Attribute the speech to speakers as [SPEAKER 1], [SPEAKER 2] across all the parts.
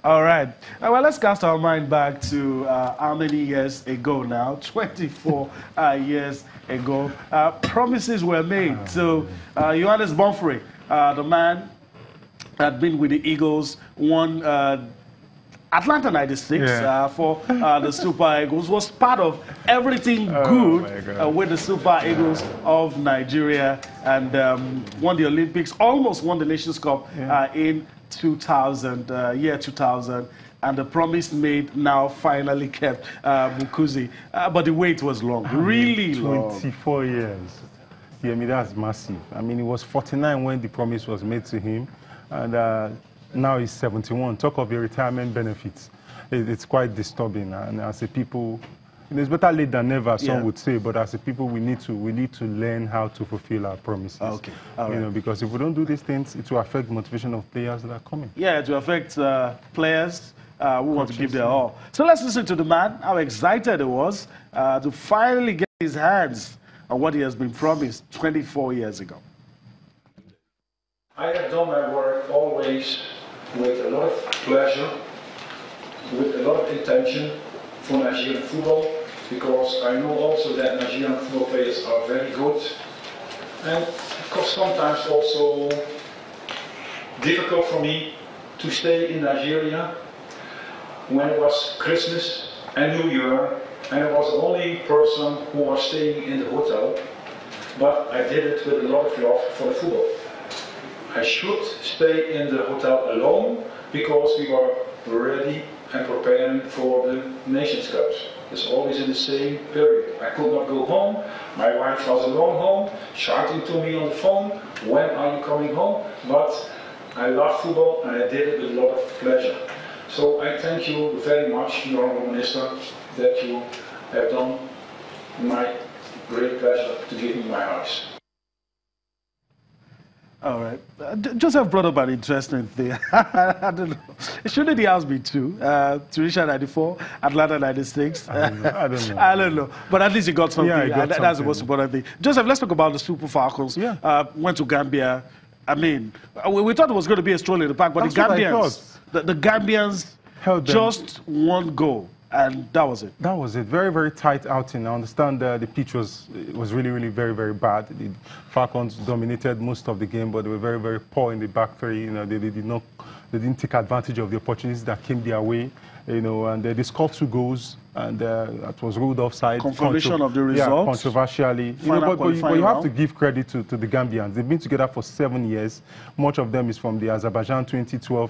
[SPEAKER 1] All right. Well, let's cast our mind back to how many years ago now? 24 years ago. Promises were made. So, Johannes Bonfrere, the man had been with the Eagles, won Atlanta 96 for the Super Eagles, was part of everything good with the Super Eagles of Nigeria, and won the Olympics, almost won the Nations Cup in 2000, year 2000. And the promise made now finally kept, Mukuzi. But the wait was long, really long.
[SPEAKER 2] 24 years. Yeah, I mean, that's massive. I mean, he was 49 when the promise was made to him. And now he's 71. Talk of the retirement benefits. It's quite disturbing. And as a people, it's better late than never, some would say. But as a people, we need to learn how to fulfill our promises.
[SPEAKER 1] Okay,
[SPEAKER 2] you know, because if we don't do these things, it will affect the motivation of players that are coming.
[SPEAKER 1] Yeah, it will affect players who want to give their all. So let's listen to the man, how excited he was to finally get his hands on what he has been promised 24 years ago.
[SPEAKER 3] I have done my work always with a lot of pleasure, with a lot of intention for Nigerian football, because I know also that Nigerian football players are very good, and of course sometimes also difficult for me to stay in Nigeria when it was Christmas and New Year, and I was the only person who was staying in the hotel, but I did it with a lot of love for the football. I should stay in the hotel alone because we were ready and preparing for the Nations Cups. It's always in the same period. I could not go home. My wife was alone home, shouting to me on the phone, when are you coming home? But I love football and I did it with a lot of pleasure. So I thank you very much, Honourable Minister, that you have done my great pleasure to give me my house.
[SPEAKER 1] All right. Joseph brought up an interesting thing. I don't know. Shouldn't the house be two? Tunisia 94, Atlanta 96.
[SPEAKER 2] I don't know.
[SPEAKER 1] I don't know. But at least you got something.
[SPEAKER 2] Yeah,
[SPEAKER 1] that's the most important thing. Joseph, let's talk about the Super Falcons.
[SPEAKER 2] Yeah.
[SPEAKER 1] Went to Gambia. I mean, we thought it was going to be a stroll in the park, but
[SPEAKER 2] That's
[SPEAKER 1] the Gambians, the Gambians held just one goal. And that was it.
[SPEAKER 2] That was it. Very, very tight outing. I understand the pitch was really, really very, very bad. The Falcons dominated most of the game, but they were very, very poor in the back three. You know, they didn't take advantage of the opportunities that came their way. You know, and they scored 2 goals, and that was ruled offside.
[SPEAKER 1] Confirmation of the result.
[SPEAKER 2] Yeah, controversially. You know, but you have to give credit to the Gambians. They've been together for 7 years. Much of them is from the Azerbaijan 2012.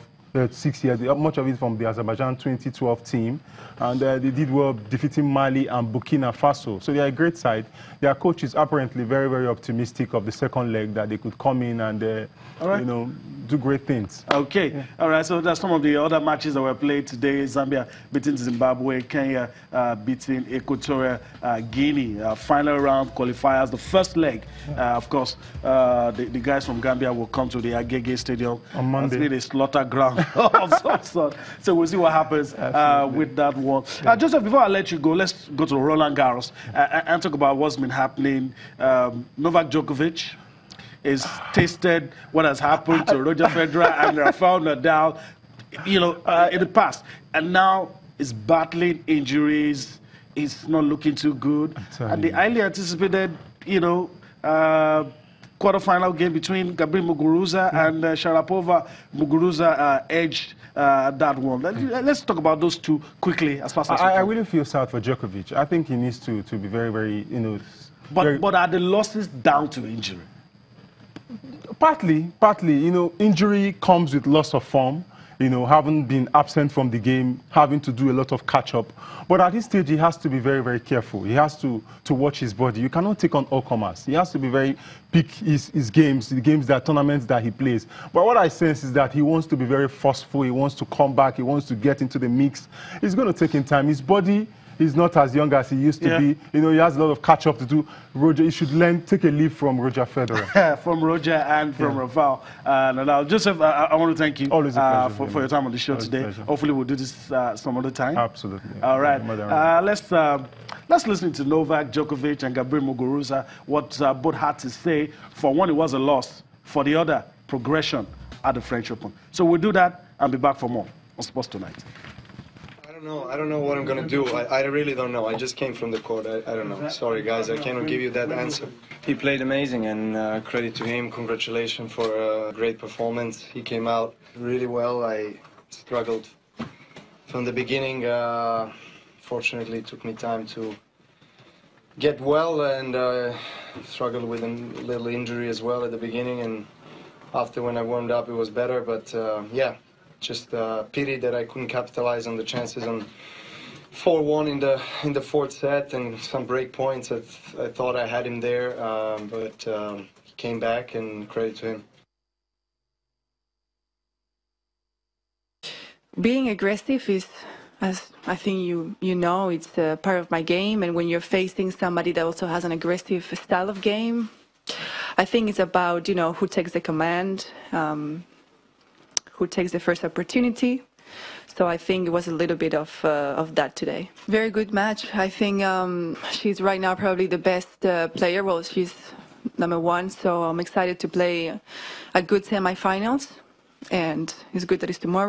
[SPEAKER 2] 6 years, much of it from the Azerbaijan 2012 team, and they did well defeating Mali and Burkina Faso. So they are a great side. Their coach is apparently very, very optimistic of the second leg that they could come in and you know, do great things.
[SPEAKER 1] Okay, yeah. All right. So that's some of the other matches that were played today. Zambia beating Zimbabwe, Kenya beating Equatorial Guinea. Final round qualifiers. The first leg, of course, the guys from Gambia will come to the Agege Stadium
[SPEAKER 2] on Monday.
[SPEAKER 1] It's been a slaughter ground. So we'll see what happens with that one. Joseph, before I let you go, let's go to Roland Garros and talk about what's been happening. Novak Djokovic is tasted what has happened to Roger Federer and Rafael Nadal, you know, in the past, and now is battling injuries. He's not looking too good. And the highly anticipated, you know, quarterfinal game between Gabriel Muguruza and Sharapova. Muguruza edged that one. Let's talk about those two quickly as fast as we can.
[SPEAKER 2] I really feel sad for Djokovic. I think he needs to be very, very, you know.
[SPEAKER 1] But are the losses down to injury?
[SPEAKER 2] Partly, you know, injury comes with loss of form. You know, having been absent from the game, having to do a lot of catch-up. But at this stage, he has to be very, very careful. He has to watch his body. You cannot take on all comers. He has to be very pick his games, the games, that tournaments that he plays. But what I sense is that he wants to be very forceful. He wants to come back. He wants to get into the mix. It's going to take him time. His body is not as young as he used to be. You know, he has a lot of catch-up to do. Roger, he should take a leaf from Roger Federer.
[SPEAKER 1] From Roger and from Rafael. Now, Joseph, I want to thank you
[SPEAKER 2] Always a pleasure,
[SPEAKER 1] for your time on the show today. Hopefully, we'll do this some other time.
[SPEAKER 2] Absolutely.
[SPEAKER 1] All right. Let's listen to Novak Djokovic and Gabriel Muguruza, what both had to say. For one, it was a loss. For the other, progression at the French Open. So we'll do that and be back for more. on Sports Tonight?
[SPEAKER 4] I don't know what I'm gonna do. I really don't know. I just came from the court. I don't know. Sorry guys, I cannot give you that answer. He played amazing, and credit to him. Congratulations for a great performance. He came out really well. I struggled from the beginning. Fortunately, it took me time to get well, and struggled with a little injury as well at the beginning, and after when I warmed up it was better, but yeah, just pity that I couldn't capitalize on the chances on 4-1 in the fourth set, and some break points. I thought I had him there, but he came back, and credit to him.
[SPEAKER 5] Being aggressive is, as I think you know, it's part of my game, and when you're facing somebody that also has an aggressive style of game, I think it's about, you know, who takes the command, who takes the first opportunity. So I think it was a little bit of that today. Very good match. I think she's right now probably the best player. Well, she's #1, so I'm excited to play a good semifinals, and it's good that it's tomorrow.